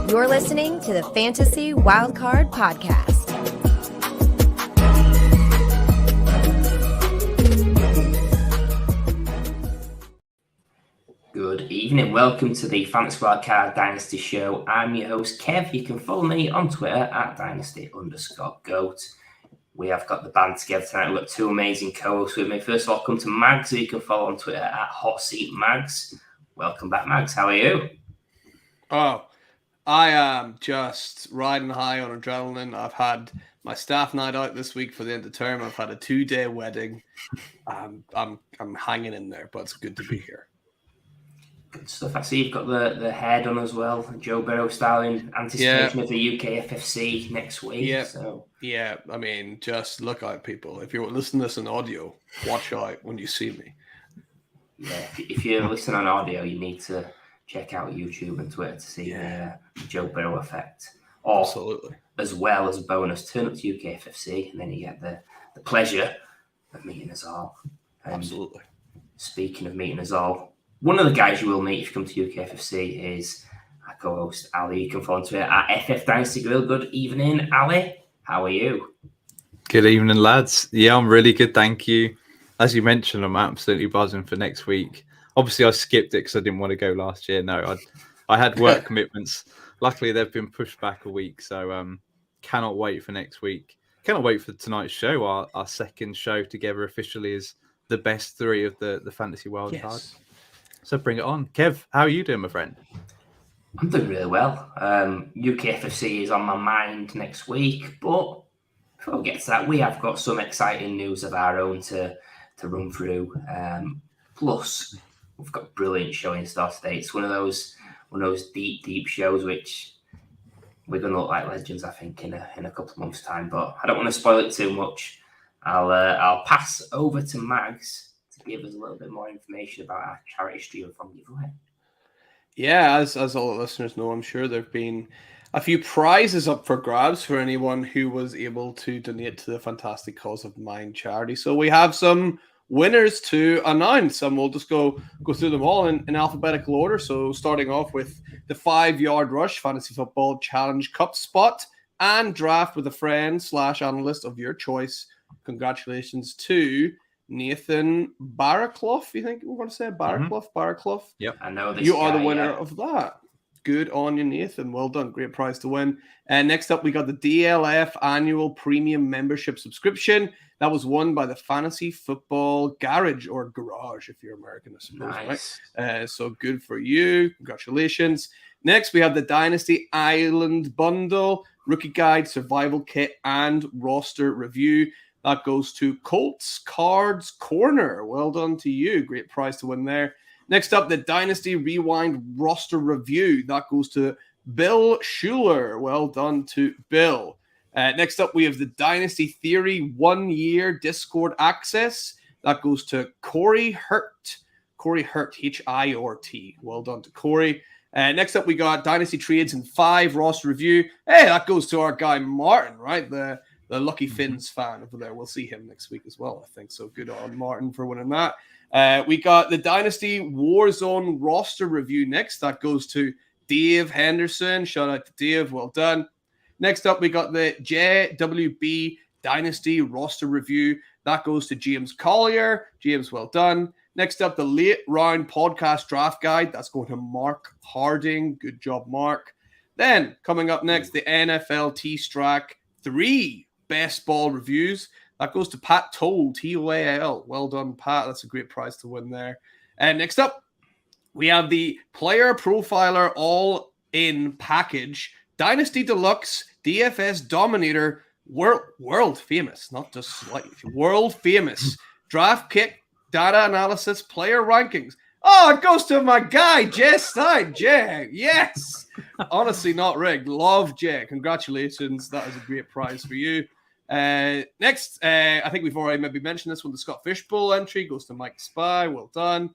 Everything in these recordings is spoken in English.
You're listening to the Fantasy Wildcard Podcast. Good evening. Welcome to the Fantasy Wildcard Dynasty Show. I'm your host, Kev. You can follow me on Twitter at Dynasty_GOAT. We have got the band together tonight. We've got two amazing co-hosts with me. First of all, come to Mags, who you can follow on Twitter at Hot Seat Mags. Welcome back, Mags. How are you? Oh, I am just riding high on adrenaline. I've had my staff night out this week for the end of term. I've had a 2-day wedding. I'm hanging in there, but it's good to be here. Good stuff. I see you've got the hair done as well. Joe Burrow style in anticipation of the UK FFC next week. Yeah. I mean, just look out, people. If you're listening to this in audio, watch out when you see me. Yeah, if you're listening on audio, you need to check out YouTube and Twitter to see the Joe Burrow effect. Or, absolutely. As well as a bonus, turn up to UK FFC and then you get the pleasure of meeting us all. Absolutely. Speaking of meeting us all, one of the guys you will meet if you come to UK FFC is our co-host, Ali. You can follow on Twitter at FF Dynasty Grill. Good evening, Ali. How are you? Good evening, lads. Yeah, I'm really good, thank you. As you mentioned, I'm absolutely buzzing for next week. Obviously, I skipped it because I didn't want to go last year. No, I had work commitments. Luckily, they've been pushed back a week, so cannot wait for next week. Cannot wait for tonight's show. Our second show together officially is the best three of the Fantasy Wildcard. Yes. So bring it on. Kev, how are you doing, my friend? I'm doing really well. UK FFC is on my mind next week, but before we get to that, we have got some exciting news of our own to run through. Plus, we've got a brilliant show in store today. It's one of those deep shows which we're going to look like legends, I think, in a couple of months' time. But I don't want to spoil it too much. I'll pass over to Mags to give us a little bit more information about our charity stream from giveaway. Yeah, as all the listeners know, I'm sure there have been a few prizes up for grabs for anyone who was able to donate to the fantastic cause of Mind charity. So we have some winners to announce, and we'll just go through them all in alphabetical order. So starting off with the 5-yard rush fantasy football challenge cup spot and draft with a friend / analyst of your choice. Congratulations to Nathan Barraclough. You think we're going to say Barraclough? Mm-hmm. Barraclough. Yep, I know this. You are the winner of that. Good on you, Nathan. Well done. Great prize to win. And next up, we got the DLF annual premium membership subscription. That was won by the Fantasy Football Garage, or Garage, if you're American, I suppose. Nice. Right? So good for you. Congratulations. Next, we have the Dynasty Island Bundle, Rookie Guide, Survival Kit, and Roster Review. That goes to Colts Cards Corner. Well done to you. Great prize to win there. Next up, the Dynasty Rewind Roster Review. That goes to Bill Schuler. Well done to Bill. Next up, we have the Dynasty Theory 1-year Discord access. That goes to Corey Hurt. Corey Hurt, Hirt. Well done to Corey. Next up, we got Dynasty Trades in 5 Roster Review. Hey, that goes to our guy Martin, right? The Lucky Finns fan over there. We'll see him next week as well, I think. So good on Martin for winning that. We got the Dynasty Warzone Roster Review next. That goes to Dave Henderson. Shout out to Dave. Well done. Next up, we got the JWB Dynasty Roster Review. That goes to James Collier. James, well done. Next up, the Late Round Podcast Draft Guide. That's going to Mark Harding. Good job, Mark. Then, coming up next, the NFL T-Strack 3 Best Ball Reviews. That goes to Pat Toll, Toal. Well done, Pat. That's a great prize to win there. And next up, we have the Player Profiler All-In Package. Dynasty Deluxe, DFS Dominator, world famous, not just slight, world famous. Draft Kit, Data Analysis, Player Rankings. Oh, it goes to my guy, Jay Stein. Jay, yes. Honestly, not rigged. Love Jay. Congratulations. That is a great prize for you. Next, I think we've already maybe mentioned this one. The Scott Fishbowl entry goes to Mike Spy. Well done.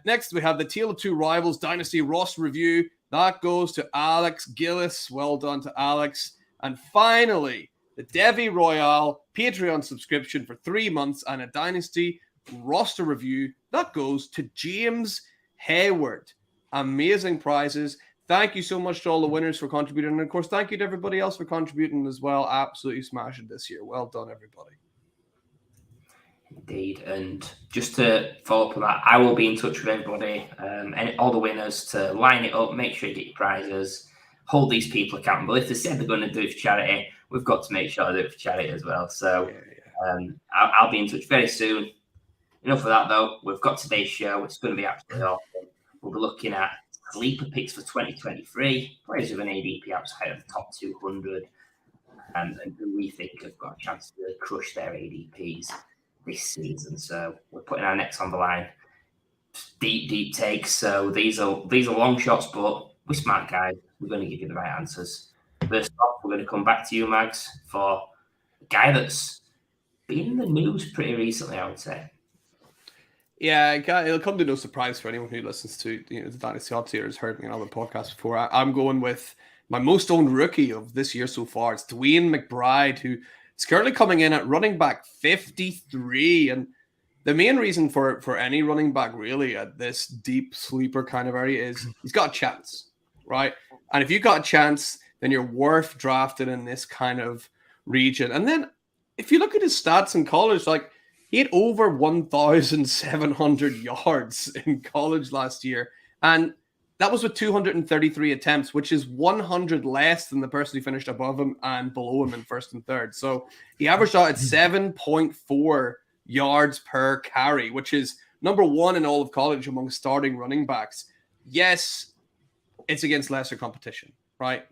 Next, we have the Tale of Two Rivals Dynasty Roster Review. That goes to Alex Gillis. Well done to Alex. And finally, the Devi Royale Patreon subscription for 3 months and a Dynasty Roster Review. That goes to James Hayward. Amazing prizes. Thank you so much to all the winners for contributing. And of course, thank you to everybody else for contributing as well. Absolutely smashed it this year. Well done, everybody. Indeed. And just to follow up on that, I will be in touch with everybody and all the winners to line it up, make sure you get your prizes, hold these people accountable. If they said they're going to do it for charity, we've got to make sure they do it for charity as well. So I'll be in touch very soon. Enough of that, though. We've got today's show. It's going to be absolutely awesome. We'll be looking at sleeper picks for 2023, players with an ADP outside of the top 200, and who we think have got a chance to really crush their ADPs this season. So we're putting our necks on the line. Deep takes. So these are long shots, but we're smart guys. We're going to give you the right answers. First off, we're going to come back to you, Mags, for a guy that's been in the news pretty recently, I would say. Yeah, it'll come to no surprise for anyone who listens to the Dynasty Hot Tier has heard me on other podcasts before. I'm going with my most owned rookie of this year so far. It's Dewayne McBride, who is currently coming in at running back 53. And the main reason for any running back really at this deep sleeper kind of area is he's got a chance, right? And if you've got a chance, then you're worth drafting in this kind of region. And then if you look at his stats in college, like, he had over 1,700 yards in college last year. And that was with 233 attempts, which is 100 less than the person who finished above him and below him in first and third. So he averaged out at 7.4 yards per carry, which is number one in all of college among starting running backs. Yes, it's against lesser competition, right?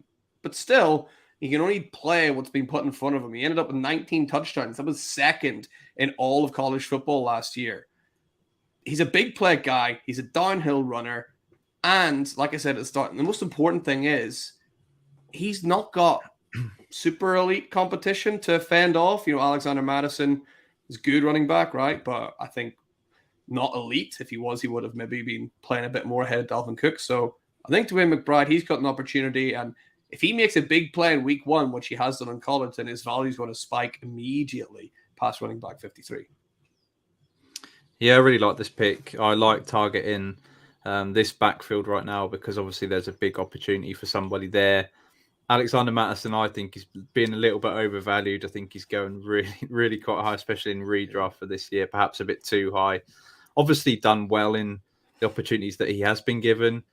But still, he can only play what's been put in front of him. He ended up with 19 touchdowns. That was second in all of college football last year. He's a big play guy. He's a downhill runner. And like I said at the start, the most important thing is he's not got super elite competition to fend off. Alexander Mattison is a good running back, right? But I think not elite. If he was, he would have maybe been playing a bit more ahead of Dalvin Cook. So I think Dewayne McBride, he's got an opportunity. And if he makes a big play in week one, which he has done in college, then his value is going to spike immediately past running back 53. Yeah, I really like this pick. I like targeting this backfield right now because obviously there's a big opportunity for somebody there. Alexander Mattison, I think, is being a little bit overvalued. I think he's going really, really quite high, especially in redraft for this year, perhaps a bit too high. Obviously done well in the opportunities that he has been given.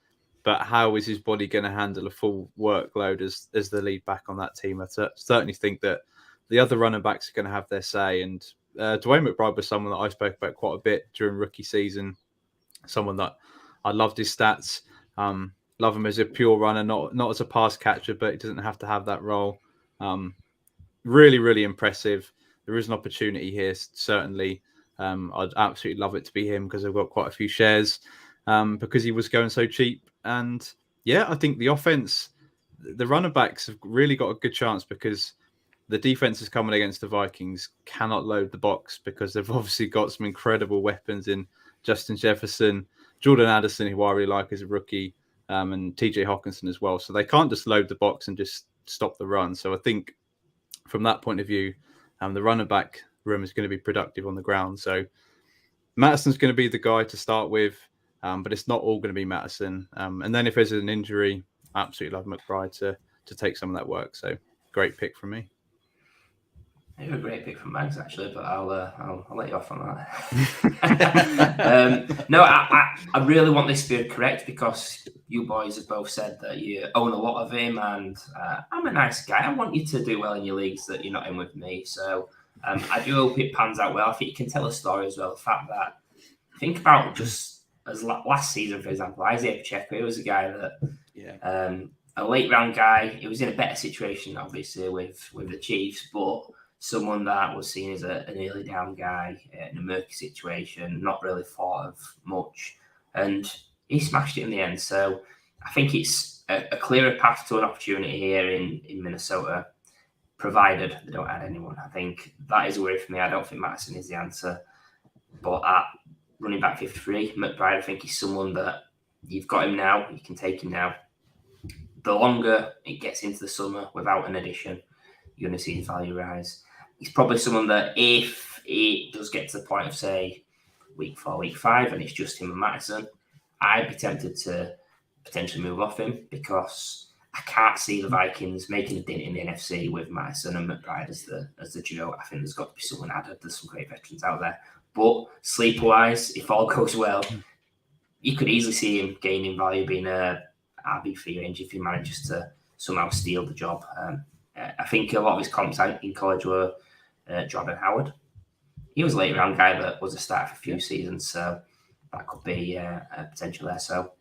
But how is his body going to handle a full workload as the lead back on that team? I certainly think that the other running backs are going to have their say. And Dewayne McBride was someone that I spoke about quite a bit during rookie season. Someone that I loved his stats. Love him as a pure runner, not as a pass catcher, but he doesn't have to have that role. Really, really impressive. There is an opportunity here, certainly. I'd absolutely love it to be him because I've got quite a few shares because he was going so cheap. And yeah, I think the offense, the running backs have really got a good chance because the defense is coming against the Vikings cannot load the box because they've obviously got some incredible weapons in Justin Jefferson, Jordan Addison, who I really like as a rookie, and TJ Hawkinson as well. So they can't just load the box and just stop the run. So I think from that point of view, the running back room is going to be productive on the ground. So Mattison's going to be the guy to start with. But it's not all going to be Mattison. And then if there's an injury, I absolutely love McBride to take some of that work. So great pick from me. You're a great pick from Mags, actually, but I'll let you off on that. No, I really want this to be correct because you boys have both said that you own a lot of him, and I'm a nice guy. I want you to do well in your leagues that you're not in with me. So I do hope it pans out well. I think you can tell a story as well. The fact that think about just as last season, for example, Isaiah Pacheco, he was a guy that a late round guy. He was in a better situation, obviously, with the Chiefs, but someone that was seen as an early down guy in a murky situation, not really thought of much. And he smashed it in the end. So I think it's a clearer path to an opportunity here in Minnesota, provided they don't add anyone. I think that is a worry for me. I don't think Mattison is the answer. But at running back 53, McBride, I think he's someone that you've got him now. You can take him now. The longer it gets into the summer without an addition, you're going to see his value rise. He's probably someone that if it does get to the point of, say, week 4, week 5, and it's just him and Mattison, I'd be tempted to potentially move off him, because I can't see the Vikings making a dent in the NFC with Madison and McBride as the duo. I think there's got to be someone added. There's some great veterans out there. But sleeper-wise, if all goes well, you could easily see him gaining value being a RB3 range if he manages to somehow steal the job. I think a lot of his comps out in college were Jordan Howard. He was a late round guy that was a start for a few seasons, so that could be a potential there. So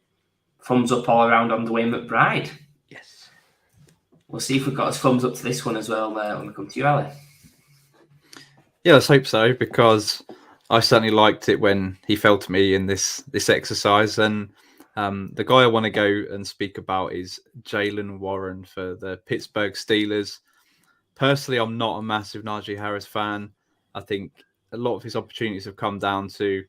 thumbs up all around on Dewayne McBride. Yes. We'll see if we've got us thumbs up to this one as well when we come to you, Ali. Yeah, let's hope so, because I certainly liked it when he fell to me in this exercise. And the guy I want to go and speak about is Jaylen Warren for the Pittsburgh Steelers. Personally, I'm not a massive Najee Harris fan. I think a lot of his opportunities have come down to,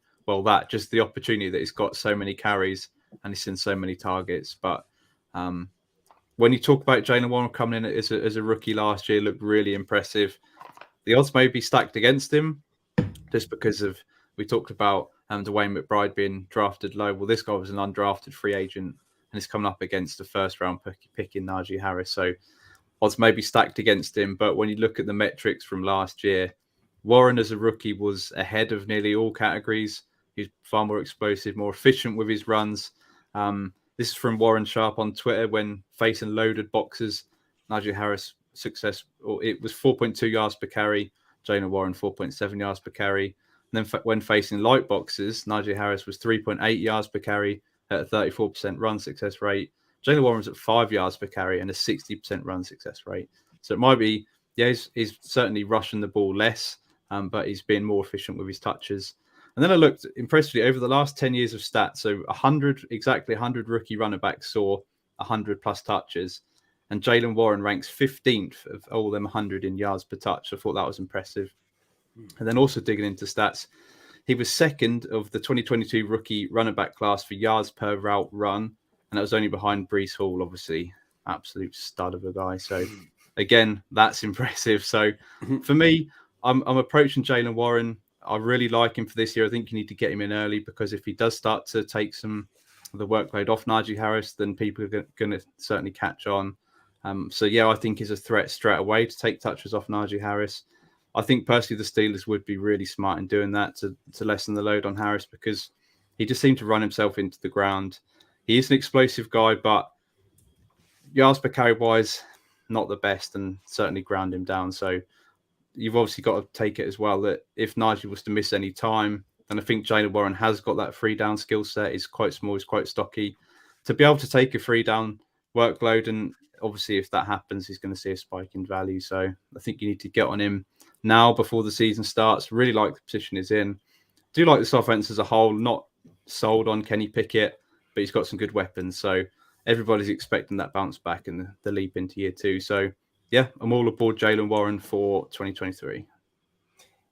just the opportunity that he's got so many carries and he's seen so many targets. But when you talk about Jaylen Warren coming in as a rookie last year, looked really impressive. The odds may be stacked against him just because we talked about Dewayne McBride being drafted low. Well, this guy was an undrafted free agent and he's coming up against the first round pick in Najee Harris. So odds may be stacked against him. But when you look at the metrics from last year, Warren as a rookie was ahead of nearly all categories. He's far more explosive, more efficient with his runs. This is from Warren Sharp on Twitter. When facing loaded boxes, Najee Harris it was 4.2 yards per carry. Jaylen Warren 4.7 yards per carry. And then when facing light boxes, Najee Harris was 3.8 yards per carry at a 34% run success rate. Jaylen Warren was at 5 yards per carry and a 60% run success rate. So it might be, he's certainly rushing the ball less, but he's being more efficient with his touches. And then I looked impressively over the last 10 years of stats. So 100 rookie running backs saw 100 plus touches. And Jaylen Warren ranks 15th of all them 100 in yards per touch. So I thought that was impressive. And then also digging into stats, he was second of the 2022 rookie running back class for yards per route run. And that was only behind Breece Hall, obviously. Absolute stud of a guy. So again, that's impressive. So for me, I'm approaching Jaylen Warren. I really like him for this year. I think you need to get him in early, because if he does start to take some of the workload off Najee Harris, then people are going to certainly catch on. I think he's a threat straight away to take touches off Najee Harris. I think personally the Steelers would be really smart in doing that to lessen the load on Harris, because he just seemed to run himself into the ground. He is an explosive guy, but yards per carry wise, not the best, and certainly ground him down. So you've obviously got to take it as well that if Najee was to miss any time, then I think Jaylen Warren has got that free down skill set. He's quite small, he's quite stocky to be able to take a free down workload. And obviously if that happens, he's going to see a spike in value. So I think you need to get on him now before the season starts. Really like the position he's in. Do like this offense as a whole. Not sold on Kenny Pickett, but he's got some good weapons. So everybody's expecting that bounce back and the leap into year two. So yeah, I'm all aboard Jaylen Warren for 2023.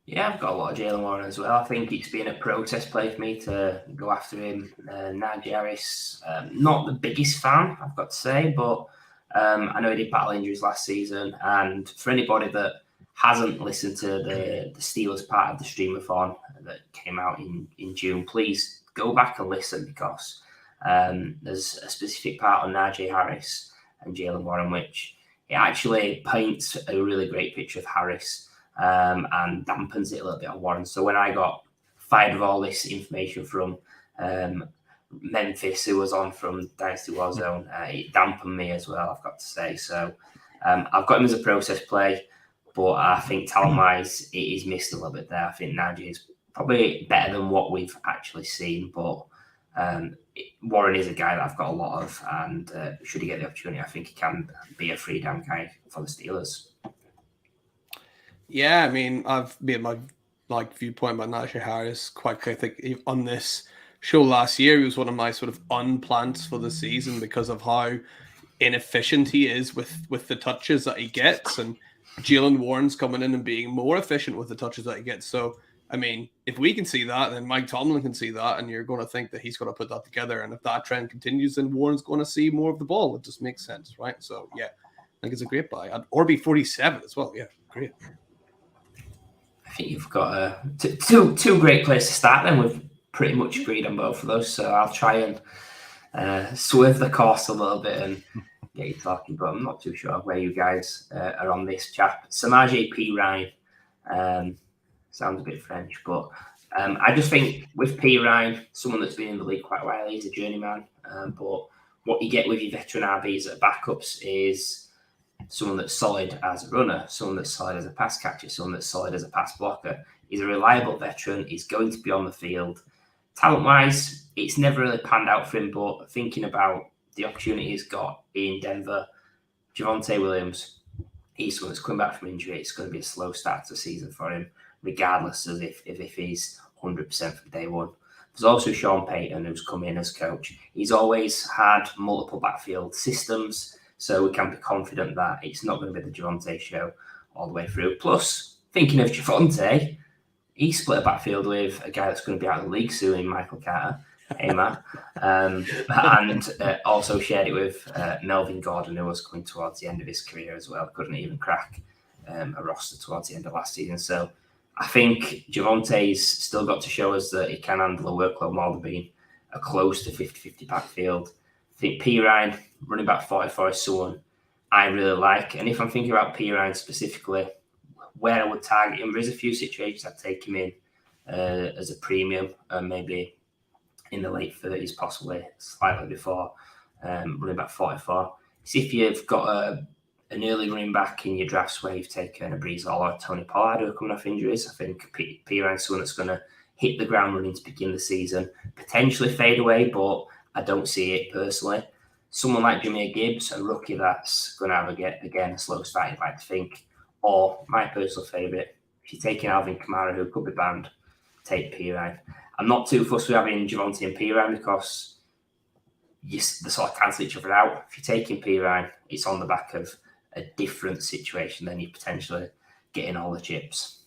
Yeah, I've got a lot of Jaylen Warren as well. I think it's been a protest play for me to go after him. Najee Harris, not the biggest fan, I've got to say, but I know he did battle injuries last season. And for anybody that hasn't listened to the Steelers part of the streamathon that came out in June, please go back and listen, because there's a specific part on Najee Harris and Jaylen Warren, which it actually paints a really great picture of Harris and dampens it a little bit on Warren. So when I got fired with all this information from Memphis, who was on from Dynasty Warzone, it dampened me as well, I've got to say. So I've got him as a process play, but I think talent-wise, it is missed a little bit there. I think Najee is probably better than what we've actually seen, but Warren is a guy that I've got a lot of, and should he get the opportunity, I think he can be a free down guy for the Steelers. Yeah, I mean, I've made my viewpoint about Najee Harris quite clear. I think on this show last year, he was one of my sort of unplants for the season because of how inefficient he is with the touches that he gets, and Jaylen Warren's coming in and being more efficient with the touches that he gets. So, I mean, if we can see that, then Mike Tomlin can see that, and you're going to think that he's going to put that together. And if that trend continues, then Warren's going to see more of the ball. It just makes sense, right? So, yeah, I think it's a great buy. At RB47 as well. Yeah, great. I think you've got two great places to start then. We've pretty much agreed on both of those. So I'll try and swerve the course a little bit and get you talking, but I'm not too sure where you guys are on this chap. Samaje Perine, sounds a bit French, but I just think with Perine, someone that's been in the league quite a while, he's a journeyman, but what you get with your veteran RBs at backups is someone that's solid as a runner, someone that's solid as a pass catcher, someone that's solid as a pass blocker. He's a reliable veteran. He's going to be on the field. Talent-wise, it's never really panned out for him, but thinking about the opportunity he's got in Denver, Javonte Williams, he's someone that's coming back from injury. It's going to be a slow start to the season for him, regardless of if he's 100% from day one. There's also Sean Payton, who's come in as coach. He's always had multiple backfield systems, so we can be confident that it's not going to be the Javonte show all the way through. Plus, thinking of Javonte, he split a backfield with a guy that's going to be out of the league soon, Michael Carter, Matt, and also shared it with Melvin Gordon, who was coming towards the end of his career as well. Couldn't even crack a roster towards the end of last season. So I think Javonte's still got to show us that he can handle a workload more than being a close to 50-50 backfield. I think Perine, running back 44, is someone I really like. And if I'm thinking about Perine specifically, where I would target him, there's a few situations I'd take him in as a premium, maybe in the late 30s, possibly slightly before running back 44. See if you've got an early running back in your drafts where you've taken a Breeze Hall or Tony Pollard who are coming off injuries. I think Perine's someone that's going to hit the ground running to begin the season, potentially fade away, but I don't see it personally. Someone like Jahmyr Gibbs, a rookie that's going to have, again, a slow start, you'd like to think. Or my personal favourite, if you're taking Alvin Kamara, who could be banned, take Perine. I'm not too fussed with having Javonte and Perine because they sort of cancel each other out. If you're taking Perine, it's on the back of a different situation than you potentially getting all the chips.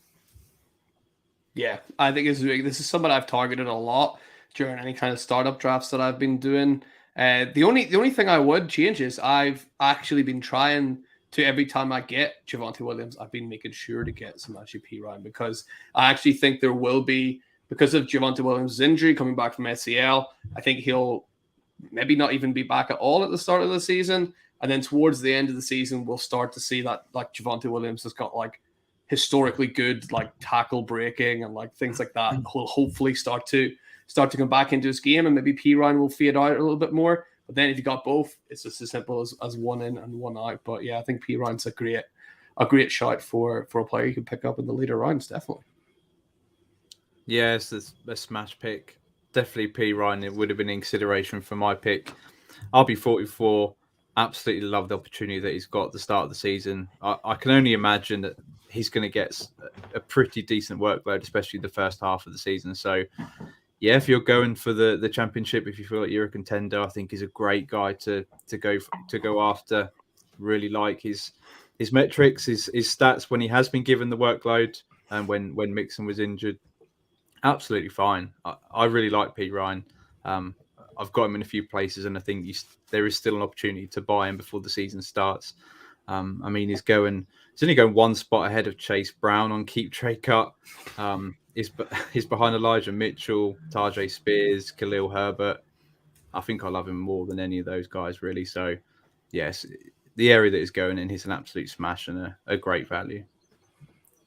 Yeah, I think this is something I've targeted a lot during any kind of startup drafts that I've been doing. The only thing I would change is I've actually been trying to, every time I get Javonte Williams, I've been making sure to get Samaje Perine because I actually think there will be, because of Javonte Williams' injury coming back from ACL, I think he'll maybe not even be back at all at the start of the season. And then towards the end of the season, we'll start to see that like Javonte Williams has got like historically good like tackle breaking and like things like that. He'll hopefully start to come back into his game, and maybe Perine will fade out a little bit more. But then if you got both, it's just as simple as one in and one out. But yeah, I think Perine's a great shot for a player you can pick up in the later rounds, definitely. Yeah, it's a smash pick. Definitely Perine. It would have been in consideration for my pick. I'll be 44. Absolutely love the opportunity that he's got at the start of the season. I can only imagine that he's going to get a pretty decent workload, especially the first half of the season. So yeah, if you're going for the championship, if you feel like you're a contender, I think he's a great guy to go after. Really like his metrics, his stats when he has been given the workload, and when Mixon was injured, absolutely fine. I really like Perine. I've got him in a few places, and I think there is still an opportunity to buy him before the season starts. I mean, he's only going one spot ahead of Chase Brown on keep trade cut. He's behind Elijah Mitchell, Tajay Spears, Khalil Herbert. I think I love him more than any of those guys, really. So, yes, the area that he's going in, he's an absolute smash and a great value.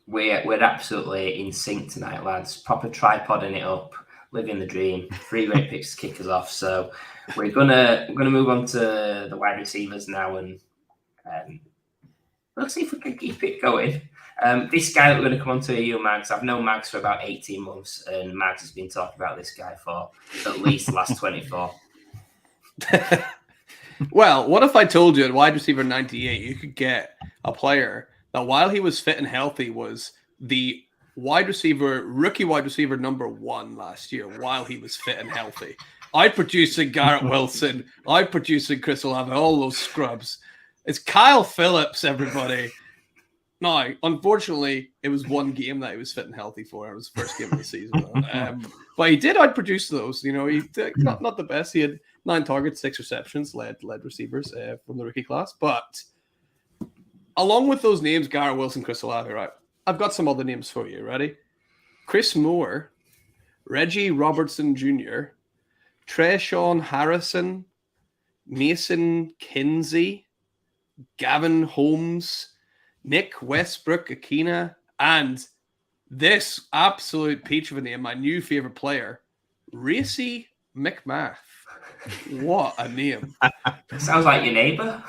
We're absolutely in sync tonight, lads. Proper tripoding it up, living the dream. 3 great picks to kick us off. So we're gonna move on to the wide receivers now, and let's see if we can keep it going. This guy that we're going to come on to, you, Mags. I've known Mags for about 18 months, and Mags has been talking about this guy for at least the last 24. Well, what if I told you at wide receiver 98, you could get a player that while he was fit and healthy was the rookie wide receiver number 1 last year while he was fit and healthy. Outproducing Garrett Wilson, outproducing Chris Olave, all those scrubs. It's Kyle Phillips, everybody. Now, unfortunately, it was one game that he was fit and healthy for. It was the first game of the season. But he did outproduce those. You know, he not the best. He had 9 targets, 6 receptions, led receivers from the rookie class. But along with those names, Garrett Wilson, Chris Olave, right? I've got some other names for you. Ready? Chris Moore, Reggie Robertson Jr., Treshaun Harrison, Mason Kinsey, Gavin Holmes, Nick Westbrook-Akina, and this absolute peach of a name, my new favorite player, Racy McMath. What a name. Sounds like your neighbor.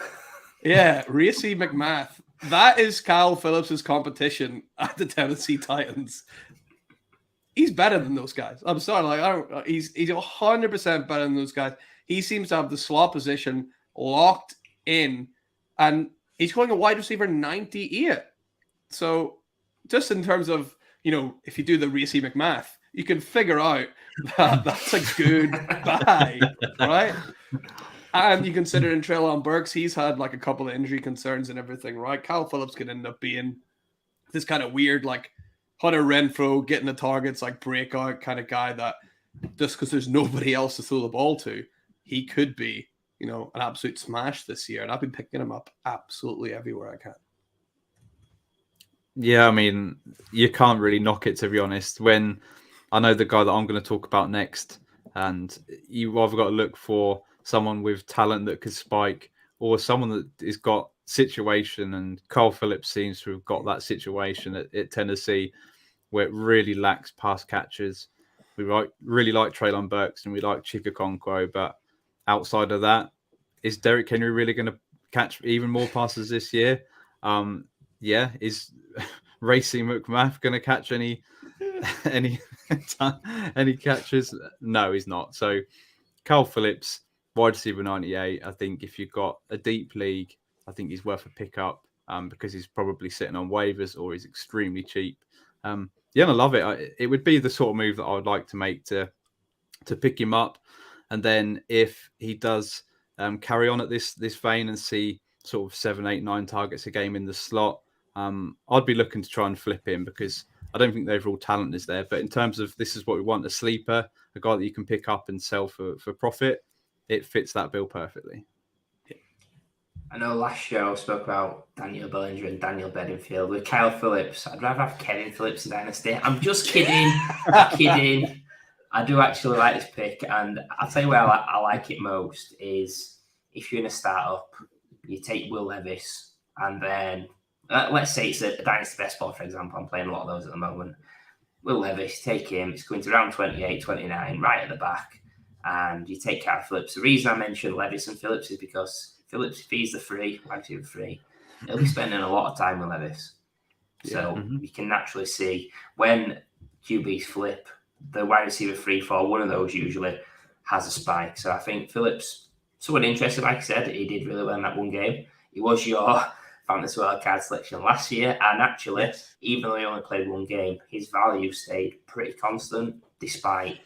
Yeah, Racy McMath. That is Kyle Phillips' competition at the Tennessee Titans. He's better than those guys. I'm sorry, he's 100% better than those guys. He seems to have the slot position locked in, and he's going a wide receiver 98. So just in terms of, if you do the Racy McMath, you can figure out that that's a good buy, right? And you consider in Treylon Burks, he's had like a couple of injury concerns and everything, right? Kyle Phillips could end up being this kind of weird, like Hunter Renfrow getting the targets, like breakout kind of guy that just because there's nobody else to throw the ball to, he could be, an absolute smash this year. And I've been picking him up absolutely everywhere I can. Yeah, I mean, you can't really knock it, to be honest. When I know the guy that I'm going to talk about next, and you either got to look for someone with talent that could spike or someone that has got situation, and Kyle Phillips seems to have got that situation at Tennessee where it really lacks pass catchers. We really like Treylon Burks and we like Chikakonkwo, but outside of that, is Derrick Henry really going to catch even more passes this year? Is Racy McMath going to catch any catches? No, he's not. So Kyle Phillips, wide receiver 98. I think if you've got a deep league, I think he's worth a pickup because he's probably sitting on waivers or he's extremely cheap. And I love it. It would be the sort of move that I would like to make to pick him up. And then if he does carry on at this vein and see sort of 7, 8, 9 targets a game in the slot, I'd be looking to try and flip him because I don't think the overall talent is there. But in terms of this is what we want, a sleeper, a guy that you can pick up and sell for profit, it fits that bill perfectly. I know last show I spoke about Daniel Bellinger and Daniel Bedingfield. With Kyle Phillips, I'd rather have Kevin Phillips in Dynasty. I'm just kidding. Kidding. I do actually like this pick, and I'll tell you where I like it most is if you're in a startup, you take Will Levis, and then let's say it's a Dynasty best ball, for example. I'm playing a lot of those at the moment. Will Levis, take him. It's going to round 28, 29, right at the back, and you take Kyle Phillips. The reason I mentioned Levis and Phillips is because Phillips, if he's the free, he'll be spending a lot of time with Levis. So you can naturally see when QBs flip, the wide receiver 3-4, one of those usually has a spike. So I think Phillips, someone interested, like I said, he did really well in that one game. He was your fantasy wildcard selection last year. And actually, even though he only played one game, his value stayed pretty constant despite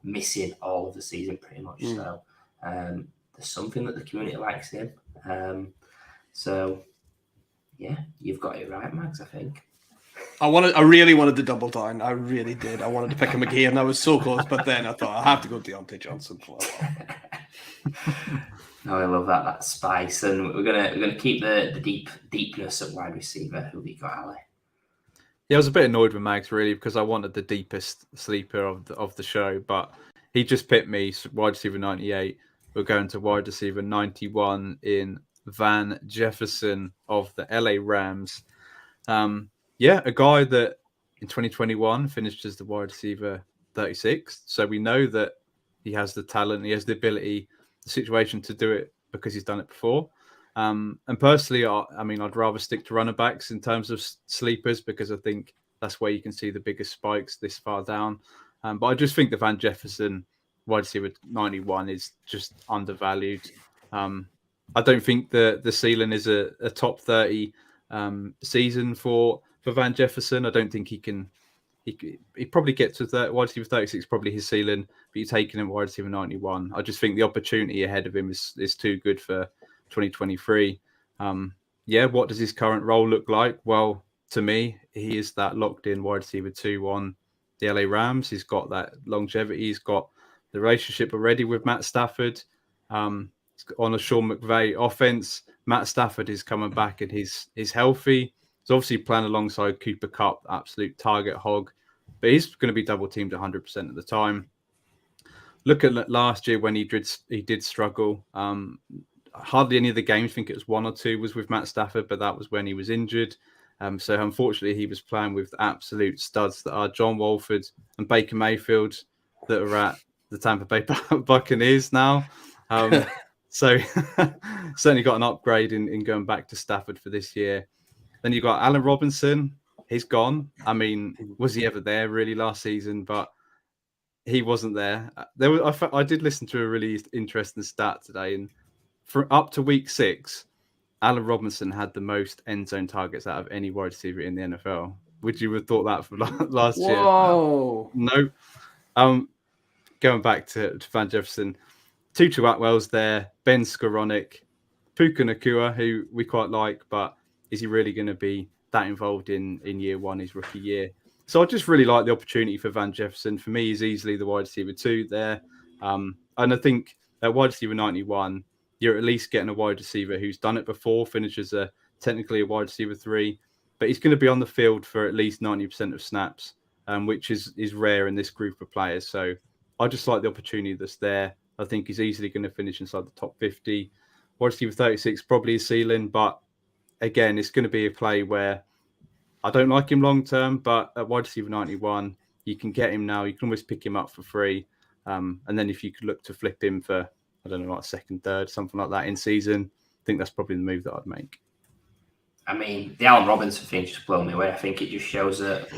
missing all of the season pretty much. So there's something that the community likes him. You've got it right, Max, I think. I really wanted to double down. I really did. I wanted to pick him again. I was so close, but then I thought I have to go Deontay Johnson. No, I love that spice, and we're gonna keep the deepness at wide receiver. Who we got, Ali? Yeah, I was a bit annoyed with Mags really because I wanted the deepest sleeper of the show, but he just picked me wide receiver 98. We're going to wide receiver 91 in Van Jefferson of the LA Rams. A guy that in 2021 finished as the wide receiver 36. So we know that he has the talent, he has the ability, the situation to do it because he's done it before. And personally, I'd rather stick to running backs in terms of sleepers because I think that's where you can see the biggest spikes this far down. But I just think the Van Jefferson wide receiver 91 is just undervalued. I don't think the ceiling is a top 30 season for Van Jefferson. I don't think he can. He probably gets to wide receiver 36, probably his ceiling, but you're taking him wide receiver 91. I just think the opportunity ahead of him is too good for 2023. What does his current role look like? Well, to me, he is that locked in wide receiver 2 on the LA Rams. He's got that longevity. He's got the relationship already with Matt Stafford. On a Sean McVay offense, Matt Stafford is coming back and he's healthy. He's obviously playing alongside Cooper Kupp, absolute target hog, but he's going to be double teamed 100% of the time. look at last year when he did struggle. Hardly any of the games. I think it was 1 or 2 was with Matt Stafford, but that was when he was injured. So unfortunately, he was playing with absolute studs that are John Wolford and Baker Mayfield that are at the Tampa Bay Buccaneers now. So certainly got an upgrade in going back to Stafford for this year. Then you've got Allen Robinson. He's gone. I mean, was he ever there really last season? But he wasn't there. I did listen to a really interesting stat today, and for up to week 6, Allen Robinson had the most end zone targets out of any wide receiver in the NFL. Would you have thought that for last year? Whoa. No. Going back to Van Jefferson, Tutu Atwell's there, Ben Skoranek, Puka Nacua, who we quite like, but is he really going to be that involved in year 1, his rookie year? So I just really like the opportunity for Van Jefferson. For me, he's easily the wide receiver 2 there. And I think at wide receiver 91, you're at least getting a wide receiver who's done it before, finishes technically a wide receiver 3, but he's going to be on the field for at least 90% of snaps, which is rare in this group of players. So I just like the opportunity that's there. I think he's easily going to finish inside the top 50. Wide receiver 36, probably his ceiling, but again, it's going to be a play where I don't like him long term, but at wide receiver 91, you can get him now. You can always pick him up for free. And then if you could look to flip him for, I don't know, like second, third, something like that in season, I think that's probably the move that I'd make. I mean, the Allen Robinson thing just blew me away. I think it just shows that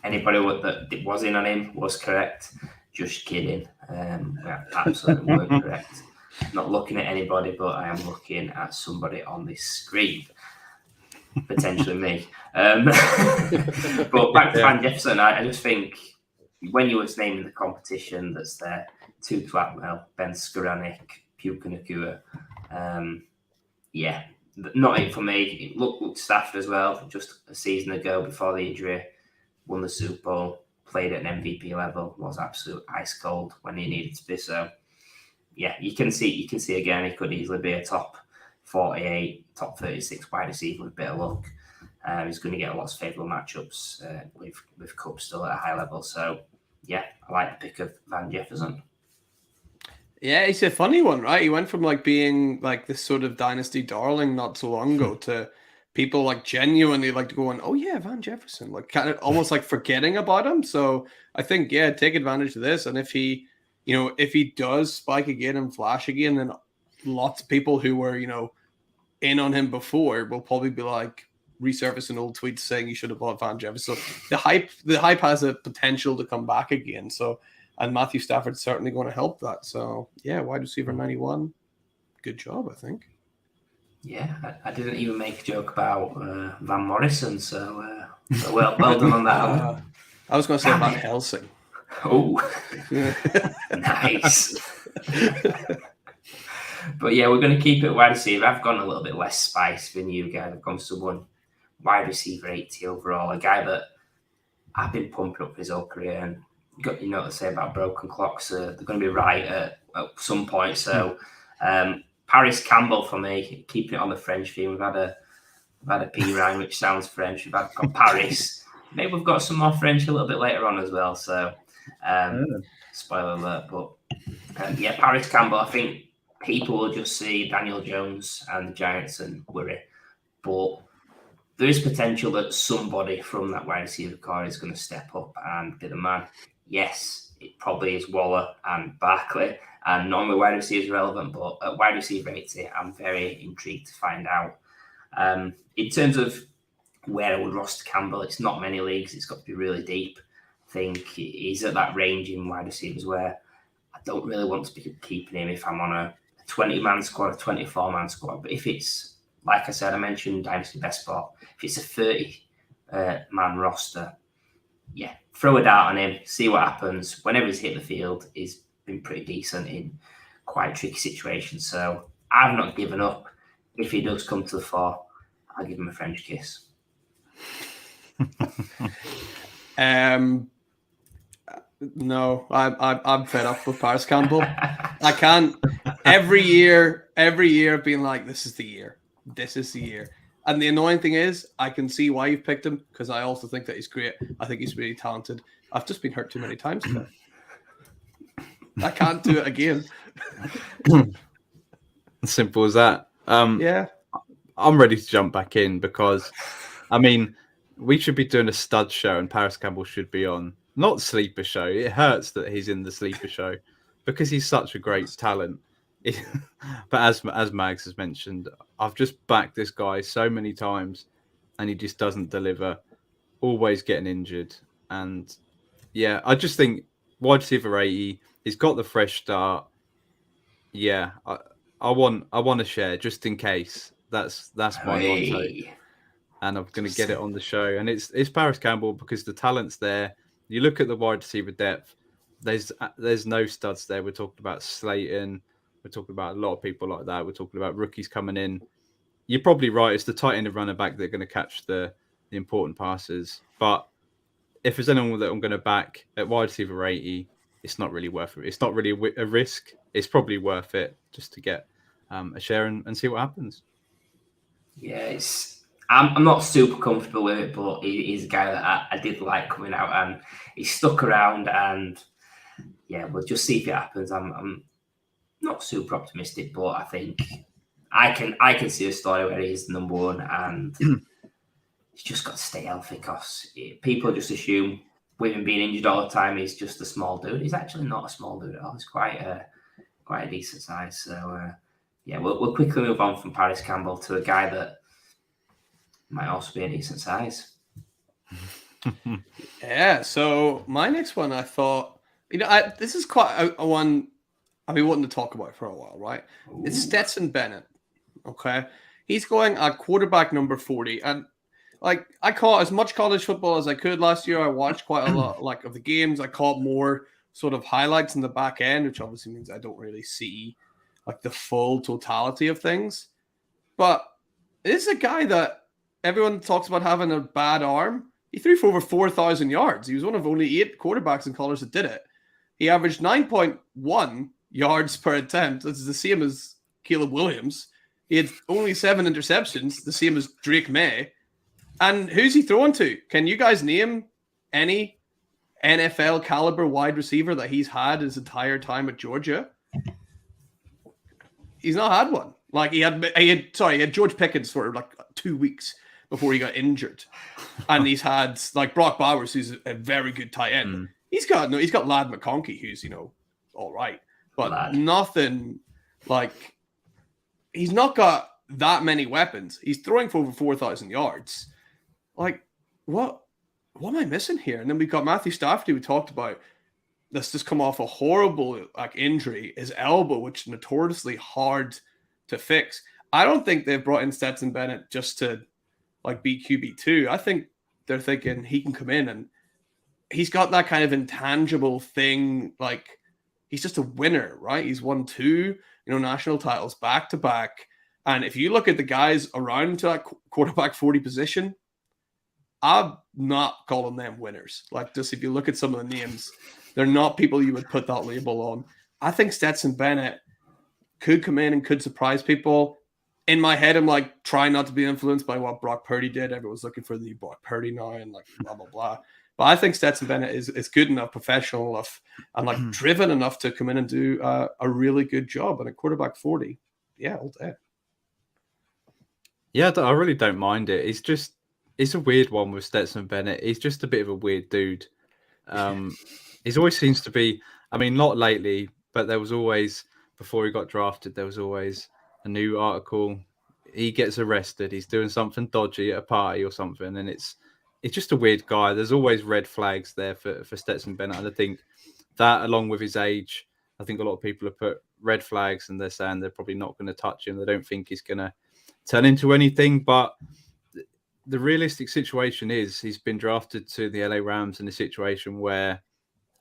anybody that was in on him was correct. Just kidding. Absolutely weren't correct. Not looking at anybody, but I am looking at somebody on this screen. Potentially me. But back to Van Jefferson, I just think when you was naming the competition that's there, Tutu Atwell, Ben Skoranek, Puka Nacua, not it for me. Look Stafford as well, just a season ago before the injury, won the Super Bowl, played at an MVP level, was absolute ice cold when he needed to be. So yeah, you can see again, he could easily be a top 48, top 36 wide receiver with a bit of luck. He's going to get lots of favourable matchups with Cup still at a high level. So yeah, I like the pick of Van Jefferson. Yeah, it's a funny one, right? He went from like being like this sort of dynasty darling not so long ago to people like genuinely like going, oh yeah, Van Jefferson, like kind of almost like forgetting about him. So I think, yeah, take advantage of this. And if he does spike again and flash again, then lots of people who were, in on him before will probably be like resurfacing old tweets saying you should have bought Van Jefferson. So the hype has a potential to come back again. So, and Matthew Stafford's certainly going to help that. So yeah, wide receiver 91. Good job, I think. Yeah, I didn't even make a joke about Van Morrison. So well done on that. I was going to say Van Helsing. Oh, nice. But yeah, we're going to keep it wide receiver. I've gone a little bit less spice than you guys. I've gone someone wide receiver 80 overall, a guy that I've been pumping up his whole career, and got to say about broken clocks. They're going to be right at some point. So Parris Campbell for me, keeping it on the French theme. We've had a Perine, which sounds French. We've got Paris. Maybe we've got some more French a little bit later on as well. So spoiler alert, but Parris Campbell. I think people will just see Daniel Jones and the Giants and worry, but there is potential that somebody from that wide receiver core is going to step up and be the man. Yes, it probably is Waller and Barkley, and normally wide receiver is relevant, but at wide receiver 80, I'm very intrigued to find out. In terms of where I would roster Campbell, it's not many leagues. It's got to be really deep. I think he's at that range in wide receivers where I don't really want to be keeping him if I'm on a 20-man squad, a 24-man squad. But if it's, like I said, I mentioned Dynasty Best Spot, if it's a 30-man roster, yeah, throw a dart on him, see what happens. Whenever he's hit the field, he's been pretty decent in quite tricky situations. So I've not given up. If he does come to the fore, I'll give him a French kiss. No, I'm fed up with Parris Campbell. I can't. Every year being like, this is the year. And the annoying thing is, I can see why you've picked him, because I also think that he's great. I think he's really talented. I've just been hurt too many times today. I can't do it again. Simple as that. Yeah. I'm ready to jump back in because, I mean, we should be doing a stud show and Parris Campbell should be on. Not sleeper show. It hurts that he's in the sleeper show because he's such a great talent. But as Mags has mentioned, I've just backed this guy so many times and he just doesn't deliver. Always getting injured. And yeah, I just think wide receiver 80, he's got the fresh start. Yeah, I want a share just in case. That's my motto. And I'm going to get it on the show. And it's Parris Campbell because the talent's there. You look at the wide receiver depth. There's no studs there. We're talking about Slayton. We're talking about a lot of people like that. We're talking about rookies coming in. You're probably right. It's the tight end and running back that are going to catch the important passes. But if there's anyone that I'm going to back at wide receiver 80, it's not really worth it. It's not really a risk. It's probably worth it just to get a share and see what happens. Yeah, I'm not super comfortable with it, but he's a guy that I did like coming out, and he's stuck around. And yeah, we'll just see if it happens. I'm not super optimistic, but I think I can see a story where he's number one, and he's just got to stay healthy because people just assume with him being injured all the time, he's just a small dude. He's actually not a small dude at all. He's quite a decent size. So yeah, we'll quickly move on from Parris Campbell to a guy that might also be a decent size. Yeah. So my next one, I thought, this is quite a one I've been wanting to talk about for a while, right? Ooh. It's Stetson Bennett. Okay, he's going at quarterback number 40, and like I caught as much college football as I could last year. I watched quite a lot of the games. I caught more sort of highlights in the back end, which obviously means I don't really see like the full totality of things. But this is a guy that everyone talks about having a bad arm. He threw for over 4,000 yards. He was one of only 8 quarterbacks in college that did it. He averaged 9.1 yards per attempt. That's the same as Caleb Williams. He had only 7 interceptions, the same as Drake May. And who's he throwing to? Can you guys name any NFL caliber wide receiver that he's had his entire time at Georgia? He's not had one. Like he had George Pickens for like 2 weeks before he got injured, and he's had like Brock Bowers, who's a very good tight end. He's got Lad McConkey, who's all right, but nothing like he's not got that many weapons. He's throwing for over 4,000 yards. Like what am I missing here? And then we've got Matthew Stafford, we talked about. That's just come off a horrible injury, his elbow, which is notoriously hard to fix. I don't think they've brought in Stetson Bennett just to be QB2. I think they're thinking he can come in and he's got that kind of intangible thing. Like he's just a winner, right? He's won 2, national titles back to back. And if you look at the guys around to that quarterback 40 position, I'm not calling them winners. Like just if you look at some of the names, they're not people you would put that label on. I think Stetson Bennett could come in and could surprise people. In my head, I'm like trying not to be influenced by what Brock Purdy did. Everyone's looking for the Brock Purdy now and blah, blah, blah. But I think Stetson Bennett is good enough, professional enough, and driven enough to come in and do a really good job. And a quarterback 40, yeah, all day. Yeah, I really don't mind it. It's a weird one with Stetson Bennett. He's just a bit of a weird dude. He's always seems to be, not lately, but there was always, before he got drafted, there was always a new article. He gets arrested. He's doing something dodgy at a party or something. And it's just a weird guy. There's always red flags there for Stetson Bennett. And I think that, along with his age, I think a lot of people have put red flags and they're saying they're probably not going to touch him. They don't think he's going to turn into anything. But the realistic situation is he's been drafted to the LA Rams in a situation where,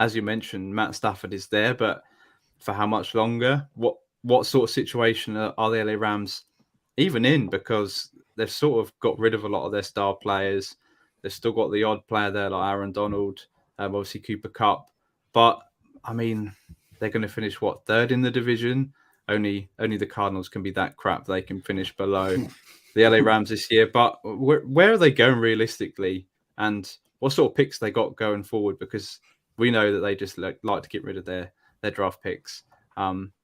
as you mentioned, Matt Stafford is there, but for how much longer? What sort of situation are the LA Rams even in? Because they've sort of got rid of a lot of their star players. They've still got the odd player there like Aaron Donald, obviously Cooper Kupp. But, they're going to finish, third in the division? Only the Cardinals can be that crap. They can finish below the LA Rams this year. But where are they going realistically? And what sort of picks they got going forward? Because we know that they just like to get rid of their their draft picks.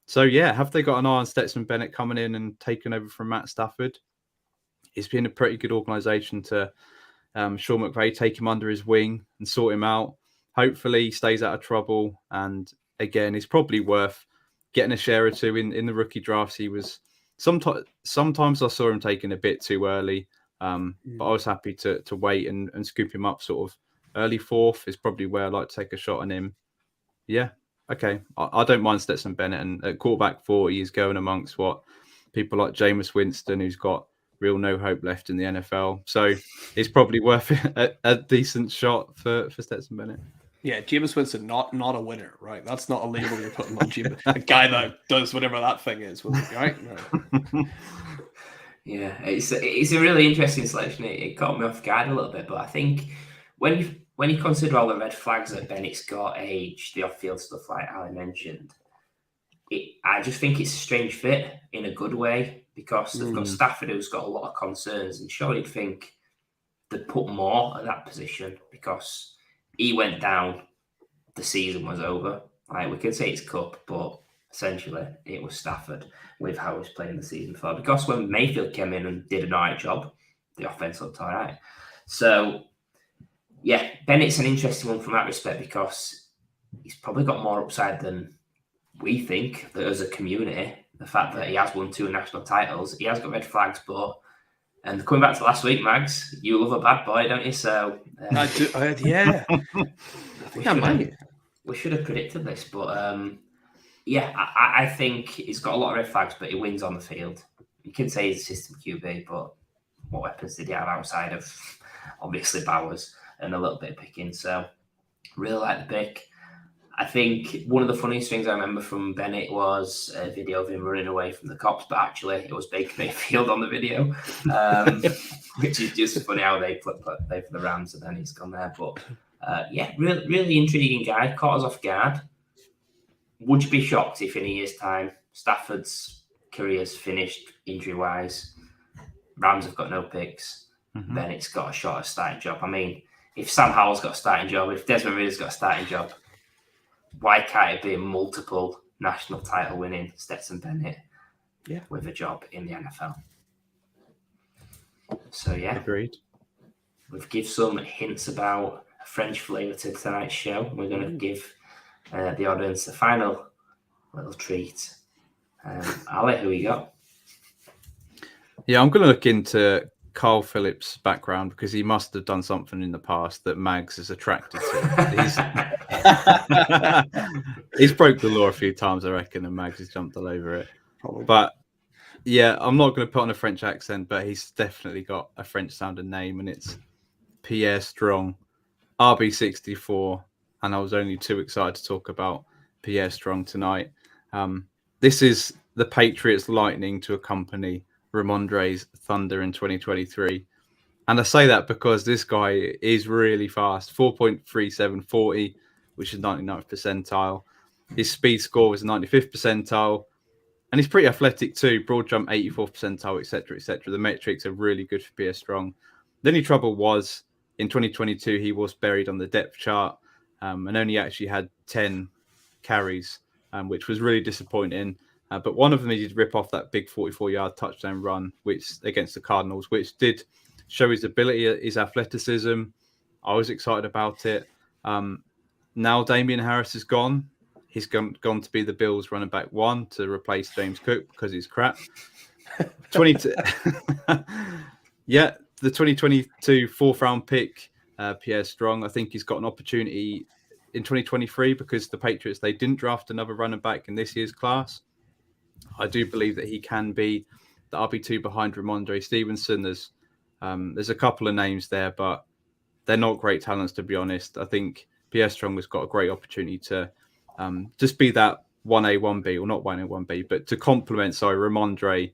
So yeah, have they got an eye on Stetson Bennett coming in and taking over from Matt Stafford? It's been a pretty good organisation to Sean McVay take him under his wing and sort him out. Hopefully he stays out of trouble. And again, it's probably worth getting a share or two in the rookie drafts. He was sometimes I saw him taking a bit too early, but I was happy to wait and scoop him up sort of early fourth is probably where I'd like to take a shot on him. Yeah, okay. I don't mind Stetson Bennett, and at quarterback 40 is going amongst what people like Jameis Winston, who's got real no hope left in the NFL. So it's probably worth a decent shot for Stetson Bennett. Yeah, Jameis Winston, not a winner, right? That's not a label you're putting on Jameis. A guy that does whatever that thing is, right? No. Yeah, it's a really interesting selection. It caught me off guard a little bit, but I think when you consider all the red flags that Bennett's got, age, the off-field stuff like Ali mentioned, I just think it's a strange fit in a good way, because they've got Stafford, who's got a lot of concerns, and sure, you'd think they'd put more at that position because he went down, the season was over. Like, we could say it's Cup, but essentially it was Stafford with how he was playing the season before. Because when Mayfield came in and did an all right job, the offense looked all right. So, yeah, Bennett's an interesting one from that respect, because he's probably got more upside than we think, that as a community. The fact that he has won 2 national titles, he has got red flags, but and coming back to last week, Mags, you love a bad boy, don't you? So I do. Yeah, I think I might. We should have predicted this, but yeah, I think he's got a lot of red flags, but he wins on the field. You can say he's a system QB, but what weapons did he have outside of obviously Bowers and a little bit of picking? So really like the pick. I think one of the funniest things I remember from Bennett was a video of him running away from the cops, but actually it was Baker Mayfield on the video, which is just funny how they play for the Rams and then he's gone there. But yeah, really intriguing guy, caught us off guard. Would you be shocked if in a year's time Stafford's career's finished injury-wise, Rams have got no picks, Bennett's got a shot at a starting job? I mean, if Sam Howell's got a starting job, if Desmond Ridder's got a starting job, why can't it be a multiple national title winning Stetson Bennett with a job in the NFL? So, yeah. Agreed. We've given some hints about a French flavour to tonight's show. We're going to give the audience a final little treat. Ali, who you got? Yeah, I'm going to look into Carl Phillips' background, because he must have done something in the past that Mags is attracted to. He's broke the law a few times, I reckon, and Mags has jumped all over it. Probably. But yeah, I'm not going to put on a French accent, but he's definitely got a French-sounding name, and it's Pierre Strong, RB64, and I was only too excited to talk about Pierre Strong tonight. This is the Patriots Lightning to accompany Ramondre's Thunder in 2023. And I say that because this guy is really fast, 4.37 40, which is 99th percentile. His speed score was 95th percentile. And he's pretty athletic too, broad jump 84th percentile, etc., etc. The metrics are really good for Pierre Strong. The only trouble was, in 2022, he was buried on the depth chart and only actually had 10 carries, which was really disappointing. But one of them, he did rip off that big 44-yard touchdown run, which against the Cardinals, which did show his ability, his athleticism. I was excited about it. Now Damian Harris is gone. He's gone to be the Bills running back 1 to replace James Cook because he's crap. Yeah, the 2022 4th-round pick, Pierre Strong. I think he's got an opportunity in 2023 because the Patriots, they didn't draft another running back in this year's class. I do believe that he can be the RB2 behind Ramondre Stevenson. There's a couple of names there, but they're not great talents, to be honest. I think Pierre Strong has got a great opportunity to just be that 1A, 1B, or not 1A, 1B, but to complement, Ramondre,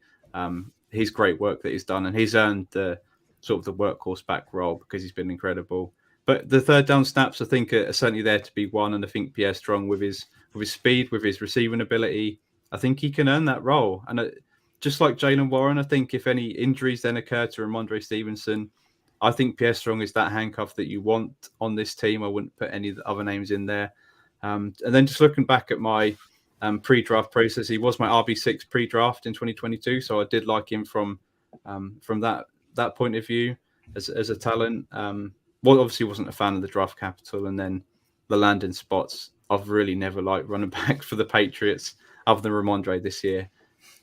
his great work that he's done. And he's earned the sort of the workhorse back role because he's been incredible. But the third down snaps, I think, are certainly there to be won. And I think Pierre Strong, with his speed, with his receiving ability, I think he can earn that role. And just like Jaylen Warren, I think if any injuries then occur to Ramondre Stevenson, I think Pierre Strong is that handcuff that you want on this team. I wouldn't put any other names in there. And then just looking back at my pre-draft process, he was my RB6 pre-draft in 2022, so I did like him from that point of view as a talent. Well, obviously wasn't a fan of the draft capital, and then the landing spots. I've really never liked running back for the Patriots, other than Ramondre this year.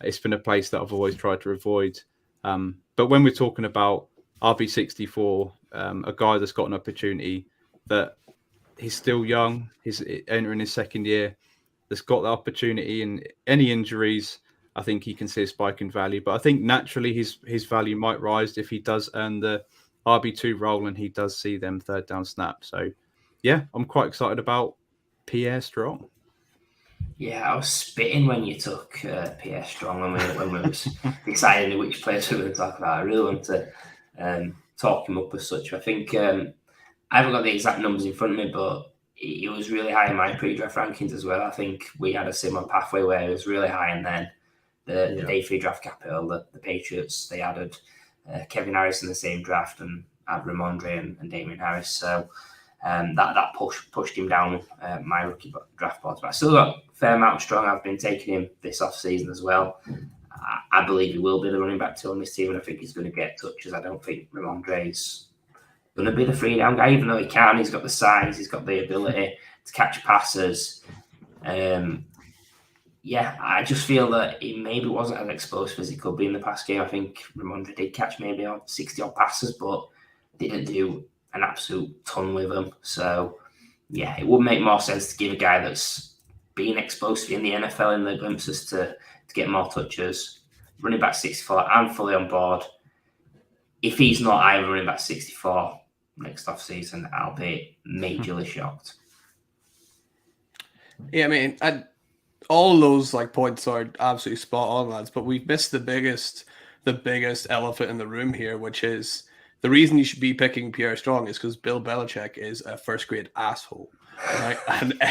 It's been a place that I've always tried to avoid. But when we're talking about RB64, a guy that's got an opportunity that he's still young, he's entering his second year, that's got the opportunity, and any injuries, I think he can see a spike in value. But I think naturally his value might rise if he does earn the RB2 role and he does see them third down snaps. So, yeah, I'm quite excited about Pierre Strong. Yeah, I was spitting when you took Pierre Strong when we was deciding which players we were going to talk about. I really want to talk him up as such. I think I haven't got the exact numbers in front of me, but he was really high in my pre-draft rankings as well. I think we had a similar pathway where he was really high, and then the day 3 draft capital, the Patriots, they added Kevin Harris in the same draft and had Ramondre and Damien Harris. So that pushed him down my rookie draft boards. But I still got a fair amount of Strong. I've been taking him this offseason as well. I believe he will be the running back 2 on this team, and I think he's going to get touches. I don't think Ramondre's going to be the 3-down guy, even though he can. He's got the size, he's got the ability to catch passes. Yeah, I just feel that he maybe wasn't as explosive as he could be in the past game. I think Ramondre did catch maybe 60-odd passes, but didn't do an absolute ton with them. So, yeah, it would make more sense to give a guy that's been explosive in the NFL in the glimpses to get more touches. Running back 64, I'm fully on board. If he's not either running back 64 next offseason, I'll be majorly shocked. Yeah, I mean, all those points are absolutely spot on, lads. But we've missed the biggest elephant in the room here, which is the reason you should be picking Pierre Strong is because Bill Belichick is a first-grade asshole, right? And